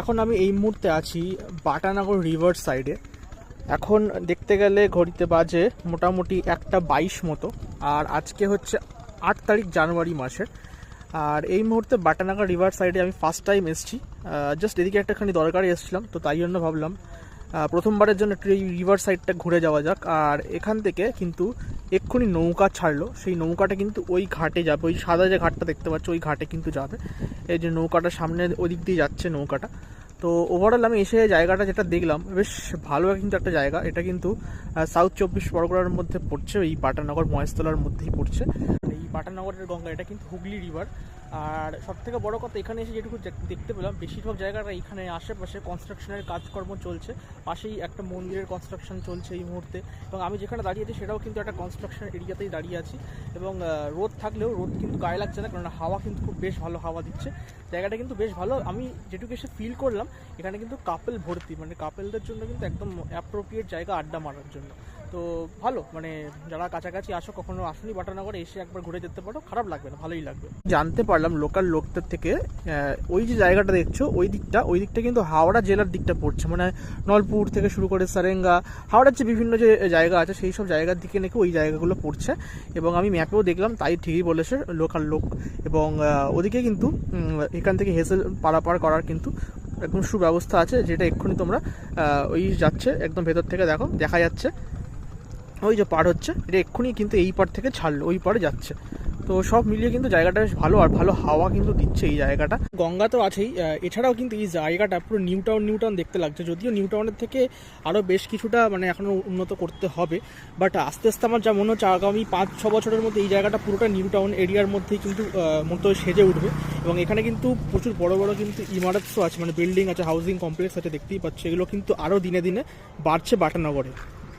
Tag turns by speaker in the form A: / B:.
A: এখন আমি এই মুহূর্তে আছি বাটানগর রিভার সাইডে। এখন দেখতে গেলে ঘড়িতে বাজে মোটামুটি 1:22 মতো, আর আজকে হচ্ছে 8 তারিখ জানুয়ারি মাসের। আর এই মুহূর্তে বাটানগর রিভার সাইডে আমি ফার্স্ট টাইম এসেছি। জাস্ট এদিকে একটাখানি দরকারে এসেছিলাম, তো তাই জন্য ভাবলাম প্রথমবারের জন্য একটু এই রিভার সাইডটা ঘুরে যাওয়া যাক। আর এখান থেকে কিন্তু এক্ষুনি নৌকা ছাড়লো, সেই নৌকাটা কিন্তু ওই ঘাটে যাবে, ওই সাদা যে ঘাটটা দেখতে পাচ্ছ ওই ঘাটে কিন্তু যাবে। এই যে নৌকাটা সামনে ওই দিক দিয়ে যাচ্ছে নৌকাটা। তো ওভারঅল আমি এসে জায়গাটা যেটা দেখলাম বেশ ভালো কিন্তু একটা জায়গা। এটা কিন্তু সাউথ 24 পরগনার মধ্যে পড়ছে, এই বাটানগর মহেশতলার মধ্যেই পড়ছে। এই বাটানগরের গঙ্গা, এটা কিন্তু হুগলি রিভার। আর সব থেকে বড় কথা, এখানে এসে যেটুকু দেখতে পেলাম বেশিরভাগ জায়গাটা এখানে আশেপাশে কনস্ট্রাকশনের কাজকর্ম চলছে। পাশেই একটা মন্দিরের কনস্ট্রাকশন চলছে এই মুহূর্তে, এবং আমি যেখানে দাঁড়িয়ে আছি সেটাও কিন্তু একটা কনস্ট্রাকশন এরিয়াতেই দাঁড়িয়ে আছি। এবং রোদ থাকলেও রোদ কিন্তু গায়ে লাগছে না, কারণ হাওয়া কিন্তু খুব বেশ ভালো হাওয়া দিচ্ছে। জায়গাটা কিন্তু বেশ ভালো। আমি যেটুকু এসে ফিল করলাম এখানে কিন্তু কাপেল ভর্তি, মানে কাপেলদের জন্য কিন্তু একদম অ্যাপ্রোপ্রিয়েট জায়গা আড্ডা মারার জন্য। তো ভালো, মানে যারা কাছাকাছি আসো, কখনো আসনি বাটানগরে, এসে একবার ঘুরে যেতে পারো, খারাপ লাগবে না, ভালোই লাগবে। জানতে পারলাম লোকাল লোকদের থেকে ওই যে জায়গাটা দেখছো ওই দিকটা কিন্তু হাওড়া জেলার দিকটা পড়ছে, মানে নলপুর থেকে শুরু করে সারেঙ্গা, হাওড়ার যে বিভিন্ন যে জায়গা আছে সেই সব জায়গার দিকে নাকি ওই জায়গাগুলো পড়ছে। এবং আমি ম্যাপেও দেখলাম, তাই ঠিকই বলেছে লোকাল লোক। এবং ওদিকে কিন্তু এখান থেকে হেসেল পারাপার করার কিন্তু একদম সুব্যবস্থা আছে, যেটা এক্ষুনি তোমরা ওই যাচ্ছে একদম ভেতর থেকে দেখা যাচ্ছে ওই যে পার হচ্ছে, এটা এক্ষুনি কিন্তু এই পার থেকে ছাড়লো ওই পারে যাচ্ছে। তো সব মিলিয়ে কিন্তু জায়গাটা বেশ ভালো, আর ভালো হাওয়া কিন্তু দিচ্ছে এই জায়গাটা। গঙ্গা তো আছেই, এছাড়াও কিন্তু এই জায়গাটা পুরো নিউ টাউন দেখতে লাগছে। যদিও নিউ টাউনের থেকে আরও বেশ কিছুটা মানে এখনও উন্নত করতে হবে, বাট আস্তে আস্তে আমার যা মনে হচ্ছে আগামী 5-6 বছরের মধ্যে এই জায়গাটা পুরোটা নিউ টাউন এরিয়ার মধ্যেই কিন্তু মতো সেজে উঠবে। এবং এখানে কিন্তু প্রচুর বড় বড় কিন্তু ইমারতও আছে, মানে বিল্ডিং আছে, হাউজিং কমপ্লেক্স আছে, দেখতেই পাচ্ছ। এগুলো কিন্তু আরও দিনে দিনে বাড়ছে বাটানগরে।